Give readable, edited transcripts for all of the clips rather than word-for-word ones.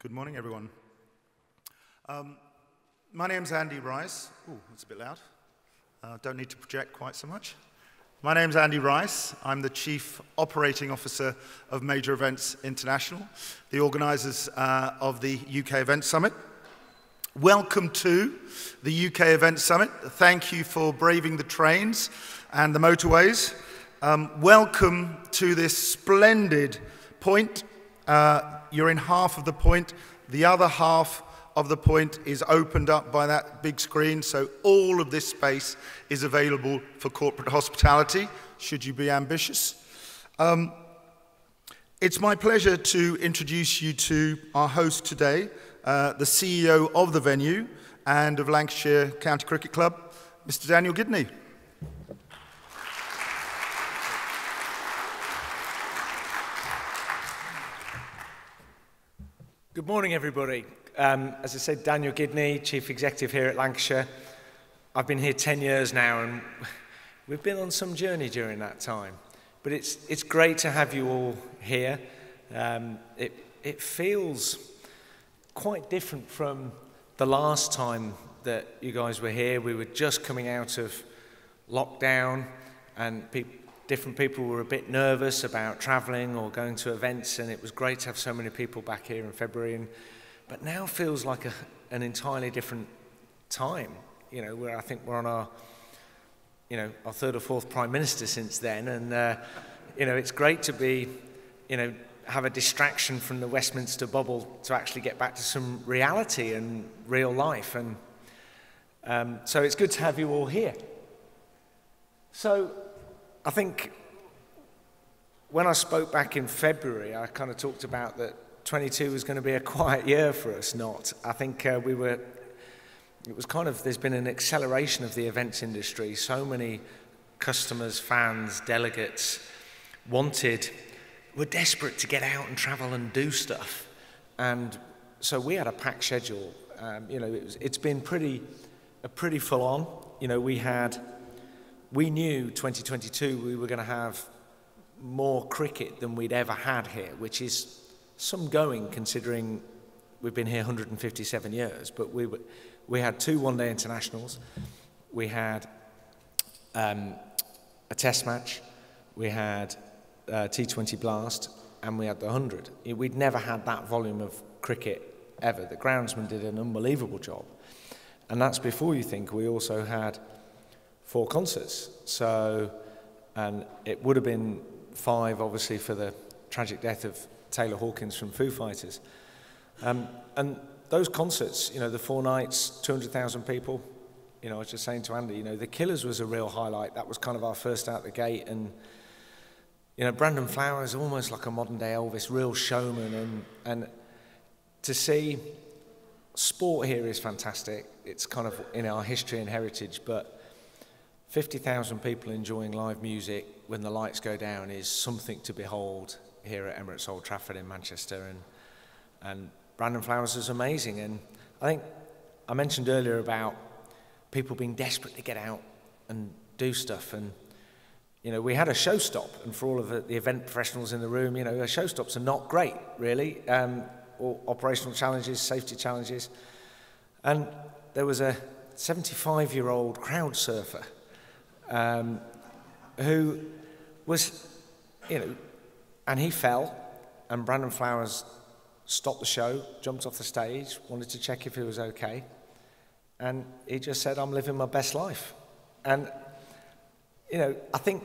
Good morning, everyone. My name's Andy Rice. Ooh, that's a bit loud. Don't need to project quite so much. My name's Andy Rice. I'm the Chief Operating Officer of Major Events International, the organisers of the UK Event Summit. Welcome to the UK Event Summit. Thank you for braving the trains and the motorways. Welcome to this splendid point. You're in half of the point. The other half of the point is opened up by that big screen, so all of this space is available for corporate hospitality, should you be ambitious. It's my pleasure to introduce you to our host today, the CEO of the venue and of Lancashire County Cricket Club, Mr. Daniel Gidney. Good morning, everybody. As I said, Daniel Gidney, Chief Executive here at Lancashire. I've been here 10 years now, and we've been on some journey during that time. But it's great to have you all here. It feels quite different from the last time that you guys were here. We were just coming out of lockdown, and different people were a bit nervous about travelling or going to events, and it was great to have so many people back here in February. But now feels like an entirely different time, where I think we're on our third or fourth Prime Minister since then, and it's great to be, have a distraction from the Westminster bubble to actually get back to some reality and real life, and so it's good to have you all here. So I think when I spoke back in February, I kind of talked about that 22 was going to be a quiet year for us. I think it was kind of, there's been an acceleration of the events industry. So many customers, fans, delegates were desperate to get out and travel and do stuff. And so we had a packed schedule. It's been pretty full on. We knew 2022 we were going to have more cricket than we'd ever had here, which is some going considering we've been here 157 years. But we had 2 one-day internationals, we had a test match, we had T20 Blast, and we had the 100. We'd never had that volume of cricket ever. The groundsman did an unbelievable job. And that's before you think we also had 4 concerts. And it would have been 5, obviously, for the tragic death of Taylor Hawkins from Foo Fighters. And those concerts, the 4 nights, 200,000 people, I was just saying to Andy, the Killers was a real highlight. That was kind of our first out the gate. And, Brandon Flowers, almost like a modern day Elvis, real showman. And to see sport here is fantastic. It's kind of in our history and heritage, but 50,000 people enjoying live music when the lights go down is something to behold here at Emirates Old Trafford in Manchester. And Brandon Flowers is amazing. And I think I mentioned earlier about people being desperate to get out and do stuff. And, we had a show stop. And for all of the event professionals in the room, our show stops are not great, really. Or operational challenges, safety challenges. And there was a 75-year-old crowd surfer who was, and he fell, and Brandon Flowers stopped the show, jumped off the stage, wanted to check if he was okay, and he just said, "I'm living my best life." And, I think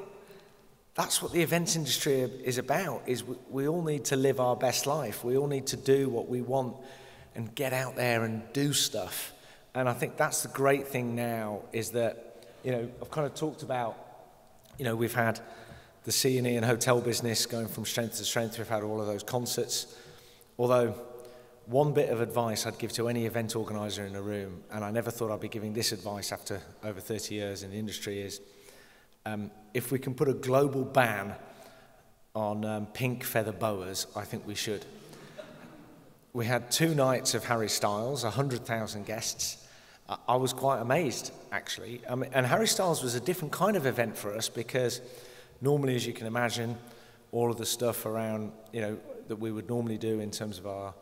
that's what the events industry is about, is we all need to live our best life. We all need to do what we want and get out there and do stuff. And I think that's the great thing now, is that I've kind of talked about, we've had the C&E and hotel business going from strength to strength. We've had all of those concerts. Although, one bit of advice I'd give to any event organizer in the room, and I never thought I'd be giving this advice after over 30 years in the industry, is if we can put a global ban on pink feather boas, I think we should. We had 2 nights of Harry Styles, 100,000 guests. I was quite amazed, actually. And Harry Styles was a different kind of event for us, because normally, as you can imagine, all of the stuff around, that we would normally do in terms of our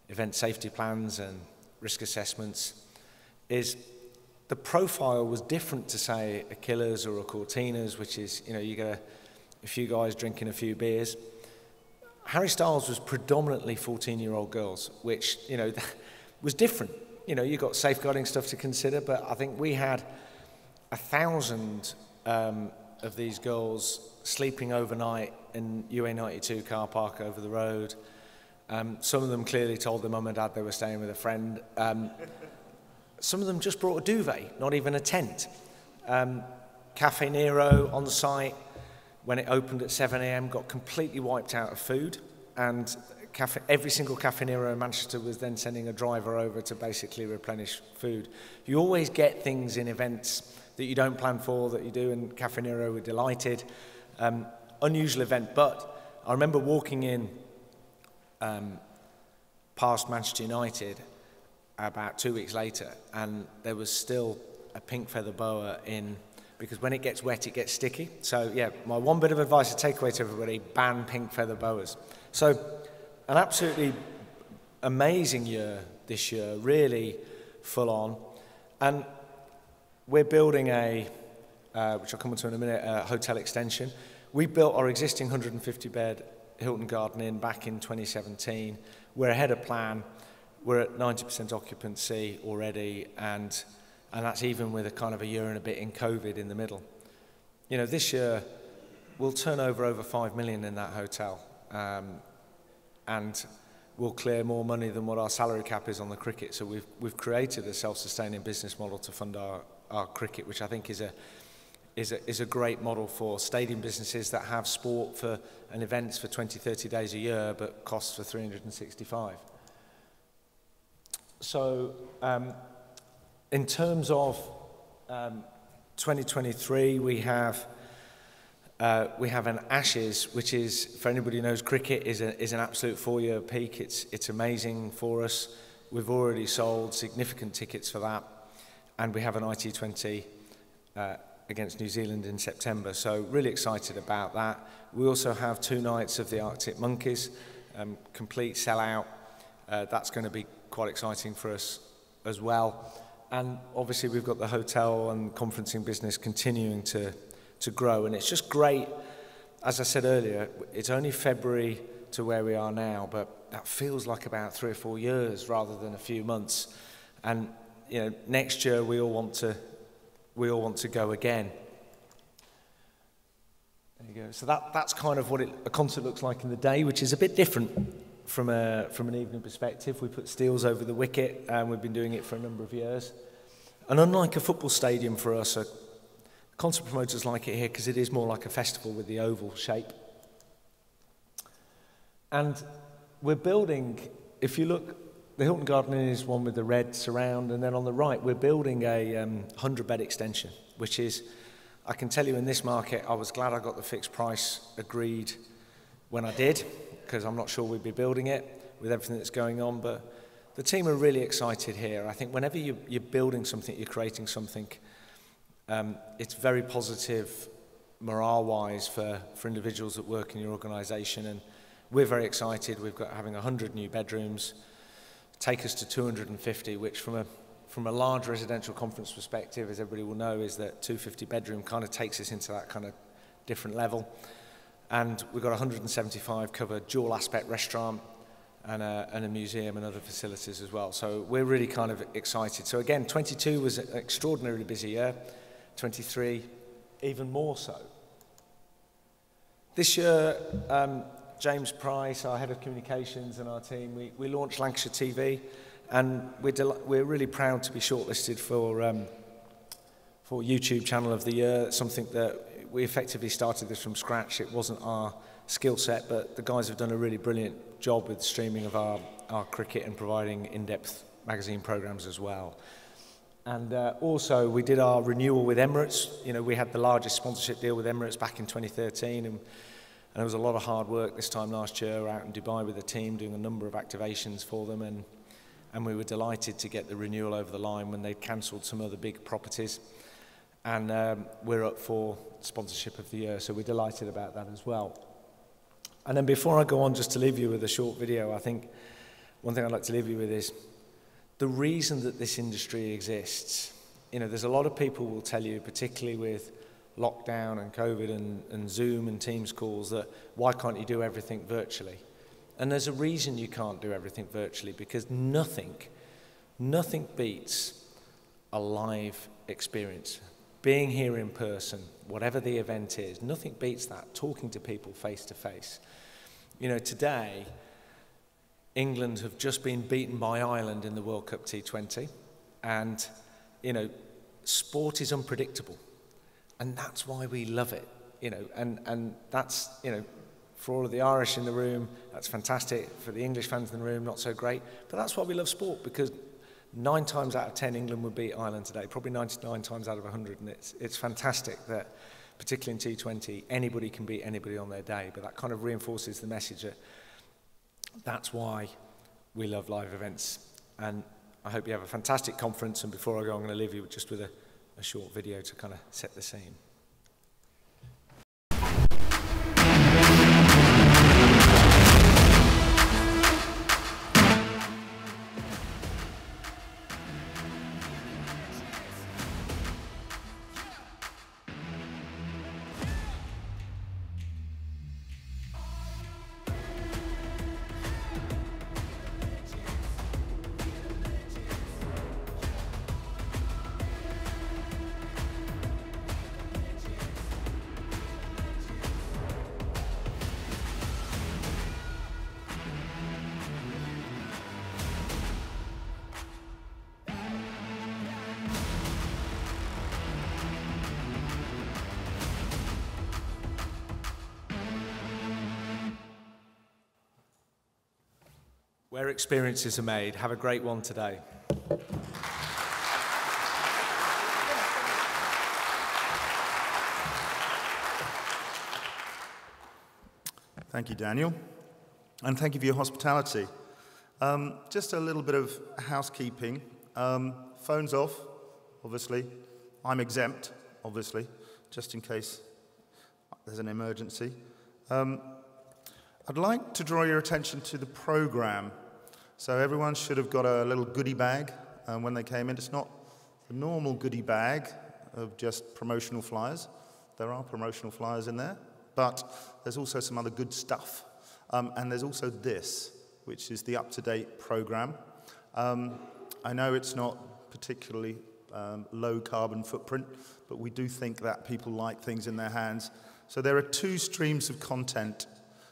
event safety plans and risk assessments, is the profile was different to, say, a Killers or a Cortinas, which is, you know, you get a few guys drinking a few beers. Harry Styles was predominantly 14-year-old girls, which, you know, was different. You know, you got safeguarding stuff to consider, but I think we had 1,000 of these girls sleeping overnight in UA92 car park over the road. Some of them clearly told their mum and dad they were staying with a friend. Some of them just brought a duvet, not even a tent. Cafe Nero on site, when it opened at 7 a.m, got completely wiped out of food, and every single Cafe Nero in Manchester was then sending a driver over to basically replenish food. You always get things in events that you don't plan for, that you do, and Cafe Nero were delighted. Unusual event, but I remember walking in past Manchester United about 2 weeks later, and there was still a pink feather boa in, because when it gets wet, it gets sticky. So yeah, my one bit of advice to take away to everybody, ban pink feather boas. So an absolutely amazing year this year, really full on. And we're building which I'll come on to in a minute, a hotel extension. We built our existing 150-bed Hilton Garden Inn back in 2017. We're ahead of plan. We're at 90% occupancy already, and that's even with a kind of a year and a bit in COVID in the middle. You know, this year we'll turn over 5 million in that hotel, and we'll clear more money than what our salary cap is on the cricket. So we've created a self-sustaining business model to fund our cricket, which I think is a great model for stadium businesses that have sport for and events for 20, 30 days a year, but costs for 365. So in terms of 2023, we have an Ashes, which is, for anybody who knows cricket, is an absolute 4-year peak. It's amazing for us. We've already sold significant tickets for that, and we have an IT20 against New Zealand in September. So really excited about that. We also have 2 nights of the Arctic Monkeys, complete sellout. That's going to be quite exciting for us as well. And obviously we've got the hotel and conferencing business continuing to grow, and it's just great. As I said earlier, it's only February to where we are now, but that feels like about 3 or 4 years rather than a few months. And you know, next year we all want to go again. There you go. So that's kind of what a concert looks like in the day, which is a bit different from an evening perspective. We put steels over the wicket, and we've been doing it for a number of years. And unlike a football stadium for us, concert promoters like it here because it is more like a festival with the oval shape. And we're building, if you look, the Hilton Garden Inn is one with the red surround, and then on the right we're building a 100-bed extension, which is, I can tell you in this market, I was glad I got the fixed price agreed when I did, because I'm not sure we'd be building it with everything that's going on, but the team are really excited here. I think whenever you're building something, you're creating something, it's very positive morale-wise for individuals that work in your organisation, and we're very excited. We've got having 100 new bedrooms, take us to 250, which from a large residential conference perspective, as everybody will know, is that 250 bedroom kind of takes us into that kind of different level. And we've got 175 covered dual aspect restaurant and a museum and other facilities as well. So we're really kind of excited. So again, 22 was an extraordinarily busy year, 23 even more so. This year, James Price, our head of communications, and our team, we launched Lancashire TV, and we're really proud to be shortlisted for YouTube Channel of the Year. Something that we effectively started this from scratch. It wasn't our skill set, but the guys have done a really brilliant job with streaming of our cricket and providing in-depth magazine programs as well. And also we did our renewal with Emirates. You know, we had the largest sponsorship deal with Emirates back in 2013, and there was a lot of hard work this time last year out in Dubai with the team doing a number of activations for them, and we were delighted to get the renewal over the line when they'd cancelled some other big properties. And we're up for sponsorship of the year, so we're delighted about that as well. And then before I go on, just to leave you with a short video, I think one thing I'd like to leave you with is the reason that this industry exists. You know, there's a lot of people will tell you, particularly with lockdown and COVID and Zoom and Teams calls, that why can't you do everything virtually? And there's a reason you can't do everything virtually, because nothing beats a live experience. Being here in person, whatever the event is, nothing beats that, talking to people face to face. You know, today, England have just been beaten by Ireland in the World Cup T20, and, you know, sport is unpredictable, and that's why we love it, you know, and that's, you know, for all of the Irish in the room, that's fantastic. For the English fans in the room, not so great, but that's why we love sport, because 9 times out of 10 England would beat Ireland today, probably 99 times out of 100, and it's fantastic that, particularly in T20, anybody can beat anybody on their day, but that kind of reinforces the message that that's why we love live events. And I hope you have a fantastic conference, and before I go, I'm going to leave you just with a short video to kind of set the scene. Where experiences are made. Have a great one today. Thank you, Daniel, and thank you for your hospitality. Just a little bit of housekeeping. Phones off, obviously. I'm exempt, obviously, just in case there's an emergency. I'd like to draw your attention to the program. So everyone should have got a little goodie bag when they came in. It's not the normal goodie bag of just promotional flyers. There are promotional flyers in there, but there's also some other good stuff. And there's also this, which is the up-to-date program. I know it's not particularly low carbon footprint, but we do think that people like things in their hands. So there are 2 streams of content.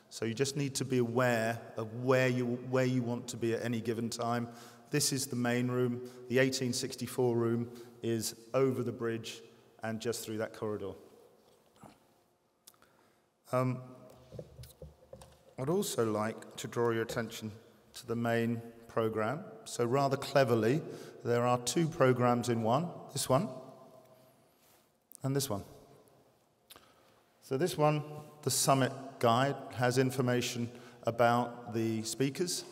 So you just need to be aware of where you want to be at any given time. This is the main room. The 1864 room is over the bridge and just through that corridor. I'd also like to draw your attention to the main program. So rather cleverly, there are 2 programs in one. This one and this one. So this one, the Summit Guide, has information about the speakers.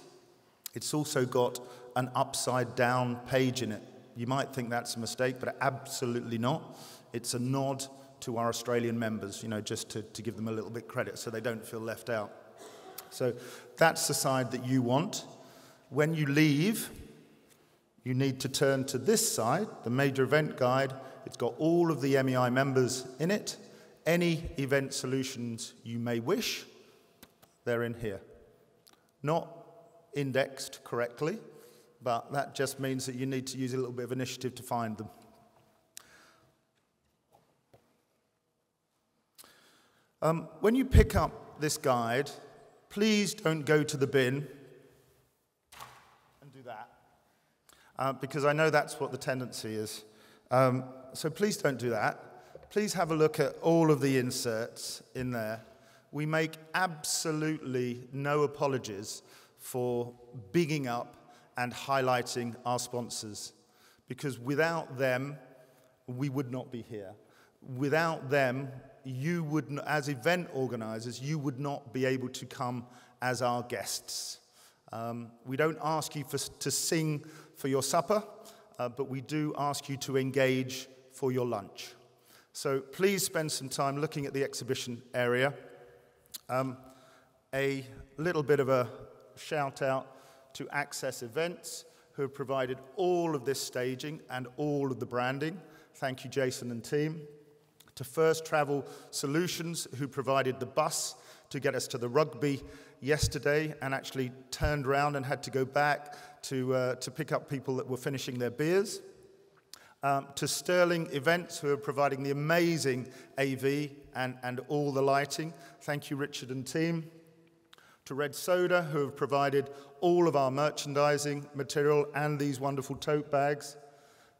It's also got an upside-down page in it. You might think that's a mistake, but absolutely not. It's a nod to our Australian members, you know, just to give them a little bit credit so they don't feel left out. So that's the side that you want. When you leave, you need to turn to this side, the Major Event Guide. It's got all of the MEI members in it. Any event solutions you may wish, they're in here. Not indexed correctly, but that just means that you need to use a little bit of initiative to find them. When you pick up this guide, please don't go to the bin and do that, because I know that's what the tendency is. So please don't do that. Please have a look at all of the inserts in there. We make absolutely no apologies for bigging up and highlighting our sponsors, because without them, we would not be here. Without them, you would, as event organizers, you would not be able to come as our guests. We don't ask you to sing for your supper, but we do ask you to engage for your lunch. So please spend some time looking at the exhibition area. A little bit of a shout out to Access Events, who have provided all of this staging and all of the branding. Thank you, Jason and team. To First Travel Solutions, who provided the bus to get us to the rugby yesterday and actually turned around and had to go back to pick up people that were finishing their beers. To Sterling Events, who are providing the amazing AV and all the lighting. Thank you, Richard and team. To Red Soda, who have provided all of our merchandising material and these wonderful tote bags.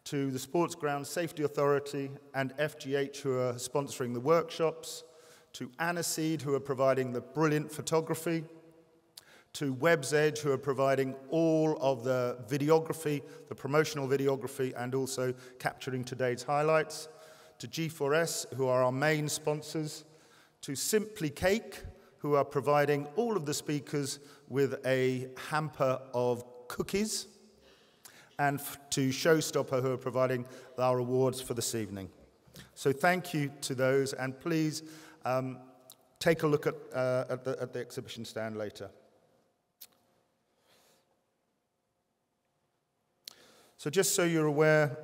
To the Sports Ground Safety Authority and FGH, who are sponsoring the workshops. To Aniseed, who are providing the brilliant photography. To Web's Edge, who are providing all of the videography, the promotional videography, and also capturing today's highlights. To G4S, who are our main sponsors. To Simply Cake, who are providing all of the speakers with a hamper of cookies. And to Showstopper, who are providing our awards for this evening. So thank you to those, and please take a look at the exhibition stand later. So just so you're aware,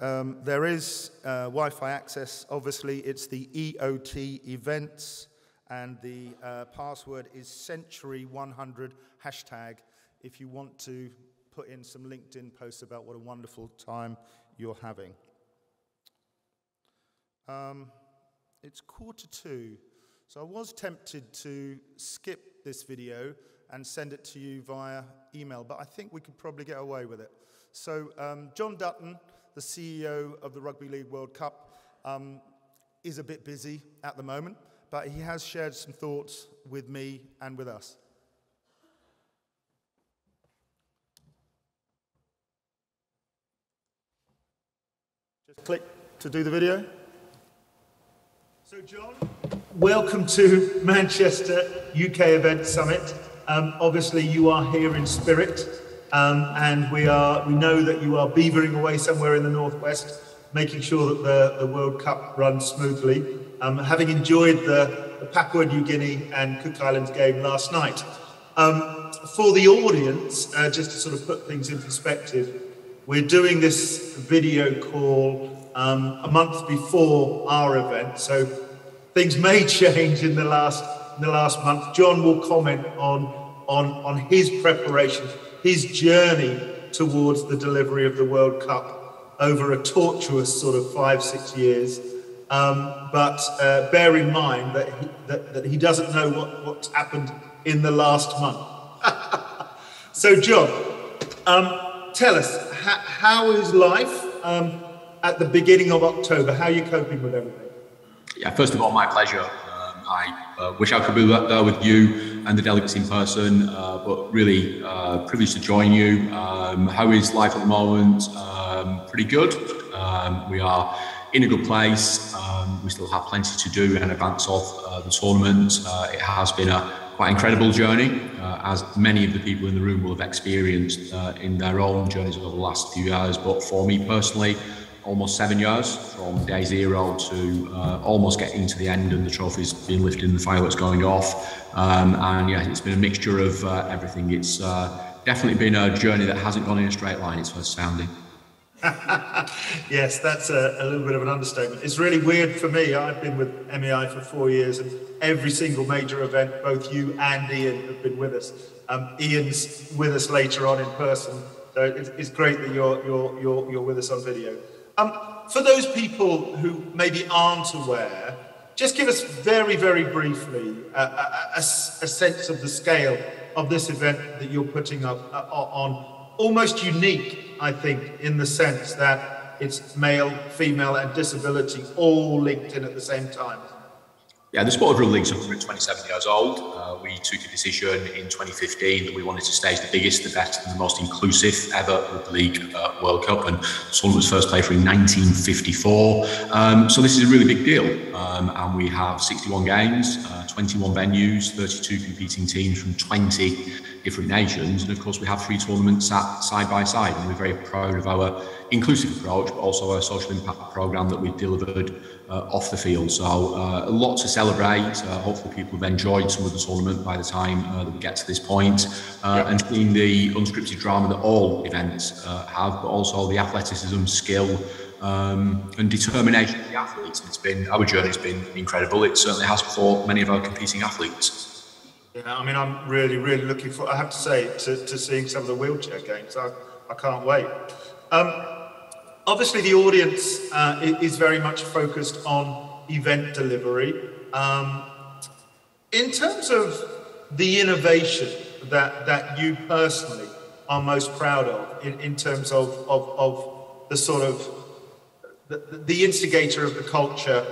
there is Wi-Fi access. Obviously, it's the EOT events, and the password is Century100 hashtag if you want to put in some LinkedIn posts about what a wonderful time you're having. It's 1:45, so I was tempted to skip this video and send it to you via email, but I think we could probably get away with it. So John Dutton, the CEO of the Rugby League World Cup, is a bit busy at the moment, but he has shared some thoughts with me and with us. Just click to do the video. So John, welcome to Manchester UK Event Summit. Obviously you are here in spirit, and we know that you are beavering away somewhere in the northwest, making sure that the World Cup runs smoothly, having enjoyed the Papua New Guinea and Cook Islands game last night. For the audience, just to sort of put things in perspective, we're doing this video call a month before our event, so things may change in the last month. John will comment on his preparation, his journey towards the delivery of the World Cup over a tortuous sort of 5-6 years. But bear in mind that he doesn't know what's happened in the last month. So John, tell us, how is life at the beginning of October? How are you coping with everything? Yeah, first of all, my pleasure. I wish I could be there with you and the delegates in person, but really privileged to join you. How is life at the moment? Pretty good. We are in a good place. We still have plenty to do in advance of the tournament. It has been a quite incredible journey, as many of the people in the room will have experienced in their own journeys over the last few years. But for me personally, almost 7 years from day zero to almost getting to the end and the trophies being lifted and the fireworks going off. And yeah, it's been a mixture of everything. It's definitely been a journey that hasn't gone in a straight line, it's worth sounding. Yes, that's a little bit of an understatement. It's really weird for me. I've been with MEI for 4 years, and every single major event, both you and Ian have been with us. Ian's with us later on in person, so it's great that you're with us on video. For those people who maybe aren't aware, just give us very, very briefly a sense of the scale of this event that you're putting up on. Almost unique, I think, in the sense that it's male, female, and disability all linked in at the same time. Yeah, the sport of rugby league is 127 years old. We took a decision in 2015 that we wanted to stage the biggest, the best, and the most inclusive ever Rugby League World Cup, and the tournament was first played for in 1954. So this is a really big deal, and we have 61 games, 21 venues, 32 competing teams from 20 different nations. And of course, we have 3 tournaments sat side by side, and we're very proud of our inclusive approach, but also our social impact programme that we've delivered off the field. So a lot to celebrate. Hopefully people have enjoyed some of the tournament by the time that we get to this point, and seeing the unscripted drama that all events have, but also the athleticism, skill, and determination of the athletes. Our journey's been incredible. It certainly has for many of our competing athletes. Yeah, I mean, I'm really, really looking forward, I have to say, to seeing some of the wheelchair games. I can't wait. Obviously, the audience is very much focused on event delivery. In terms of the innovation that you personally are most proud of, in terms of the sort of the instigator of the culture,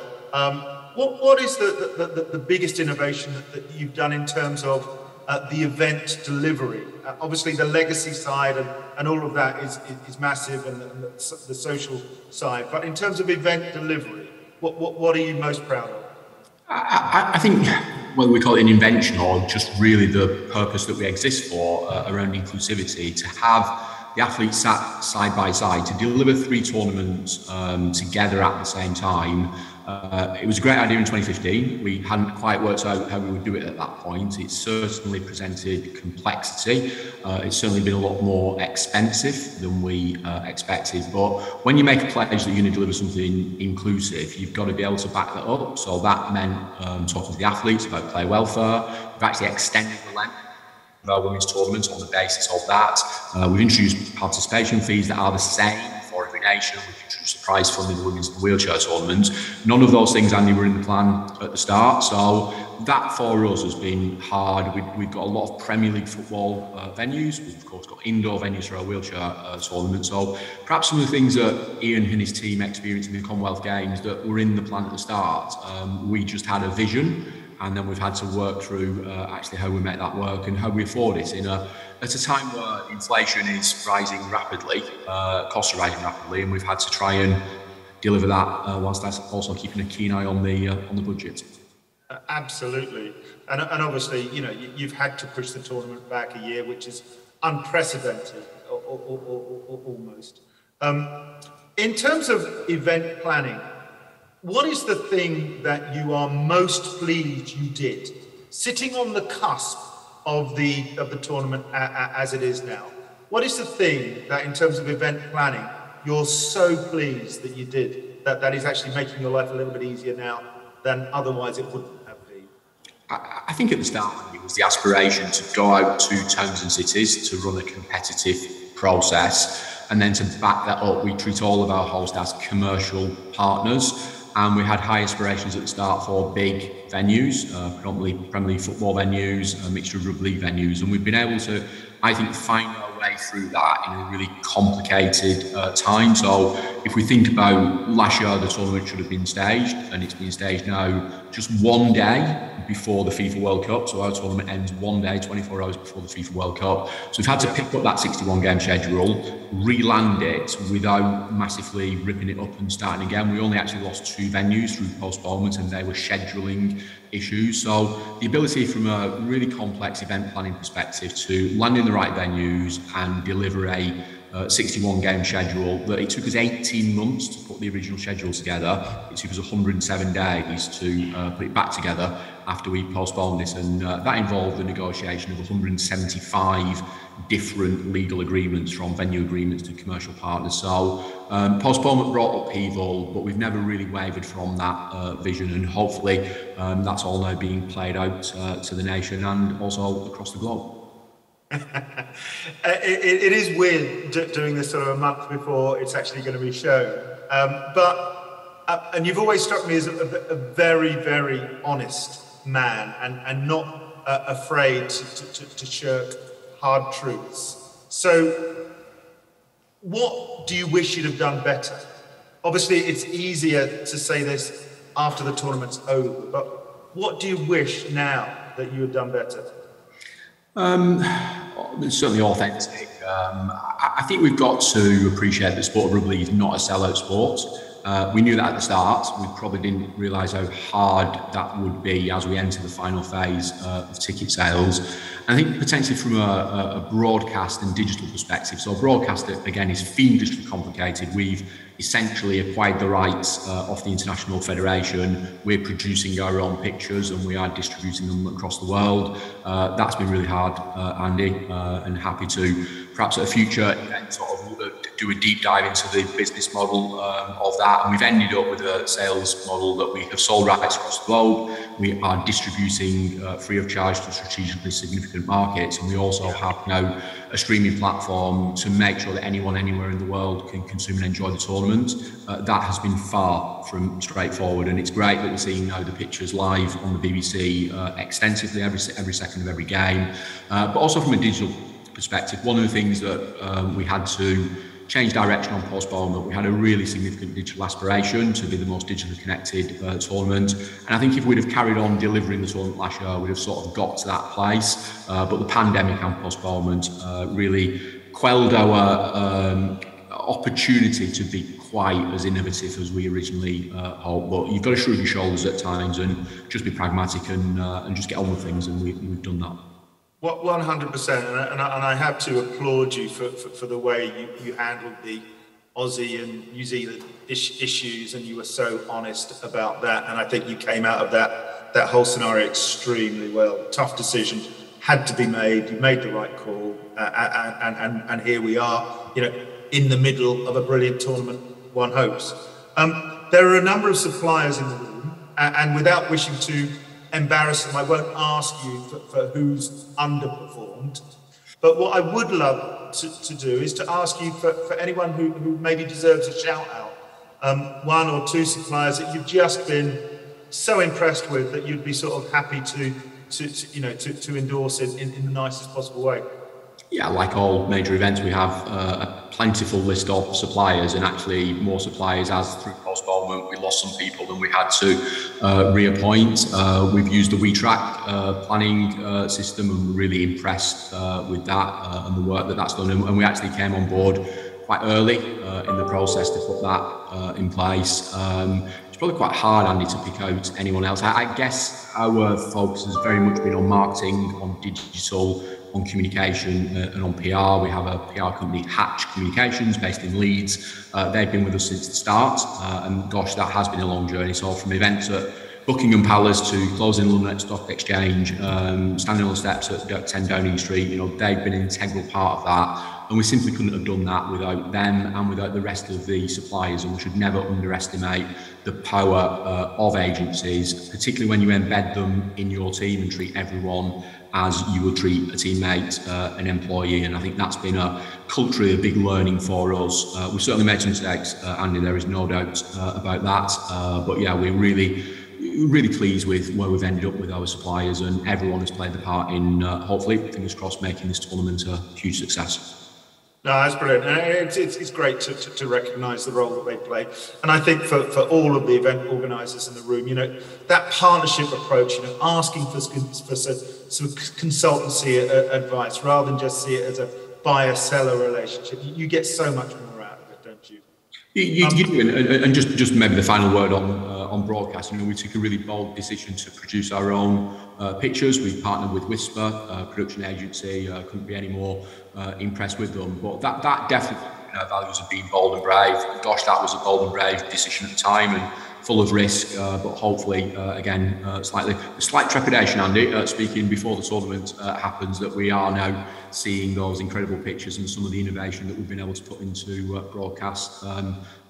what is the biggest innovation that you've done in terms of the event delivery? Obviously, the legacy side and all of that is massive, and the social side. But in terms of event delivery, what are you most proud of? I think whether we call it an invention or just really the purpose that we exist for around inclusivity, to have the athletes sat side by side to deliver 3 tournaments together at the same time. It was a great idea in 2015. We hadn't quite worked out how we would do it at that point. It certainly presented complexity. It's certainly been a lot more expensive than we expected. But when you make a pledge that you're going to deliver something inclusive, you've got to be able to back that up. So that meant talking to the athletes about player welfare. We've actually extended the length of our women's tournament on the basis of that. We've introduced participation fees that are the same for every nation. We've introduced the prize fund in the women's wheelchair tournament. None of those things, Andy, were in the plan at the start. So that for us has been hard. We've got a lot of Premier League football venues. We've of course got indoor venues for our wheelchair tournament. So perhaps some of the things that Ian and his team experienced in the Commonwealth Games that were in the plan at the start, we just had a vision. And then we've had to work through actually how we make that work and how we afford it at a time where inflation is rising rapidly, costs are rising rapidly, and we've had to try and deliver that whilst that's also keeping a keen eye on the budget. Absolutely, and obviously, you know, you've had to push the tournament back a year, which is unprecedented, almost. In terms of event planning, what is the thing that you are most pleased you did, sitting on the cusp of the tournament as it is now? What is the thing that, in terms of event planning, you're so pleased that you did, that is actually making your life a little bit easier now than otherwise it wouldn't have been? I think at the start it was the aspiration to go out to towns and cities to run a competitive process, and then to back that up, we treat all of our hosts as commercial partners. And we had high aspirations at the start for big venues, predominantly Premier League football venues, a mixture of rugby league venues. And we've been able to, I think, find our way through that in a really complicated time. So if we think about last year, the tournament should have been staged, and it's been staged now just one day before the FIFA World Cup. So our tournament ends one day, 24 hours before the FIFA World Cup. So we've had to pick up that 61 game schedule, re-land it without massively ripping it up and starting again. We only actually lost 2 venues through postponement, and they were scheduling issues. So the ability from a really complex event planning perspective to land in the right venues and deliver a 61 game schedule, that it took us 18 months to put the original schedule together. It took us 107 days to put it back together after we postponed it, and that involved the negotiation of 175 different legal agreements, from venue agreements to commercial partners. So postponement brought upheaval, but we've never really wavered from that vision, and hopefully that's all now being played out to the nation and also across the globe. It is weird doing this sort of a month before it's actually going to be shown, and you've always struck me as a very, very honest man, and not afraid to shirk hard truths. So what do you wish you'd have done better? Obviously it's easier to say this after the tournament's over, but what do you wish now that you had done better? It's certainly authentic. I think we've got to appreciate that the sport of rugby is not a sellout sport. We knew that at the start. We probably didn't realise how hard that would be as we enter the final phase of ticket sales. And I think potentially from a broadcast and digital perspective, so broadcast, again, is fiendishly complicated. We've essentially acquired the rights off the International Federation. We're producing our own pictures and we are distributing them across the world. That's been really hard, Andy, and happy to perhaps at a future event sort of do a deep dive into the business model of that. And we've ended up with a sales model that we have sold rights across the globe. We are distributing free of charge to strategically significant markets. And we also have now a streaming platform to make sure that anyone anywhere in the world can consume and enjoy the tournament. That has been far from straightforward, and it's great that we're seeing now the pictures live on the BBC extensively every second of every game. But also from a digital perspective, one of the things that we had to change direction on postponement. We had a really significant digital aspiration to be the most digitally connected tournament, and I think if we'd have carried on delivering the tournament last year, we'd have sort of got to that place. But the pandemic and postponement really quelled our opportunity to be quite as innovative as we originally hoped. But you've got to shrug your shoulders at times and just be pragmatic and just get on with things, and we've done that. 100%, and I have to applaud you for the way you handled the Aussie and New Zealand issues, and you were so honest about that. And I think you came out of that whole scenario extremely well. Tough decision had to be made. You made the right call, and here we are, in the middle of a brilliant tournament. One hopes. There are a number of suppliers in the room, and without wishing to embarrass them, I won't ask you for who's underperformed, but what I would love to do is to ask you for anyone who maybe deserves a shout out, one or two suppliers that you've just been so impressed with that you'd be sort of happy to endorse in the nicest possible way. Yeah, like all major events, we have a plentiful list of suppliers, and actually more suppliers as through postponement we lost some people than we had to reappoint. We've used the WeTrack planning system, and we're really impressed with that and the work that's done. And we actually came on board quite early in the process to put that in place. It's probably quite hard, Andy, to pick out anyone else. I guess our focus has very much been on marketing, on digital, on communication and on PR. We have a PR company, Hatch Communications, based in Leeds. They've been with us since the start, and gosh, that has been a long journey. So from events at Buckingham Palace to closing London Stock Exchange, standing on the steps at 10 Downing Street, they've been an integral part of that. And we simply couldn't have done that without them and without the rest of the suppliers. And we should never underestimate the power of agencies, particularly when you embed them in your team and treat everyone as you would treat a teammate, an employee. And I think that's been culturally a big learning for us. We've certainly made some mistakes, Andy, there is no doubt about that. But yeah, we're really pleased with where we've ended up with our suppliers, and everyone has played the part in, hopefully, fingers crossed, making this tournament a huge success. No, that's brilliant. And it's great to recognise the role that they play. And I think for all of the event organisers in the room, that partnership approach, asking for some consultancy advice rather than just see it as a buyer-seller relationship. You get so much more out of it, don't you? You do, and just maybe the final word on broadcast. We took a really bold decision to produce our own pictures. We partnered with Whisper, a production agency. Couldn't be any more impressed with them. But that definitely values of being bold and brave. Gosh, that was a bold and brave decision at the time, and full of risk, but hopefully, again, slight trepidation, Andy, speaking before the tournament happens, that we are now seeing those incredible pictures and some of the innovation that we've been able to put into broadcast.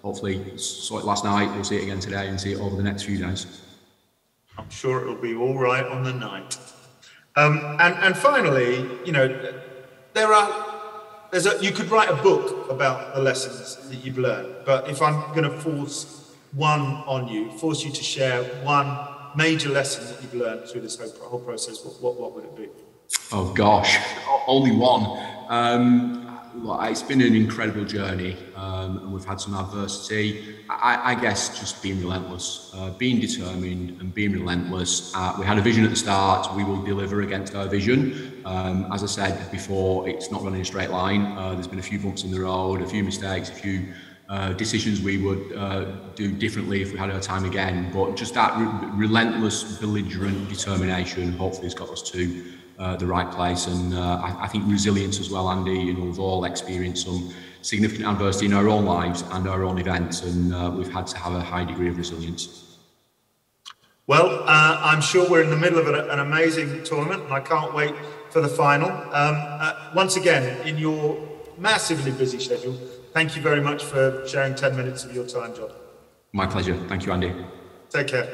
Hopefully, saw it last night, we'll see it again today and see it over the next few days. I'm sure it'll be all right on the night. And finally, you could write a book about the lessons that you've learned, but if I'm going to force you to share one major lesson that you've learned through this whole process, what would it be? Oh gosh, only one. It's been an incredible journey, and we've had some adversity. I guess just being relentless, being determined and being relentless. We had a vision at the start. We will deliver against our vision. As I said before, it's not running a straight line. There's been a few bumps in the road, a few mistakes, a few decisions we would do differently if we had our time again. But just that relentless, belligerent determination hopefully has got us to the right place. And I think resilience as well, Andy. You know, we've all experienced some significant adversity in our own lives and our own events, and we've had to have a high degree of resilience. Well, I'm sure we're in the middle of an amazing tournament, and I can't wait for the final. Once again, in your massively busy schedule, thank you very much for sharing 10 minutes of your time, John. My pleasure. Thank you, Andy. Take care.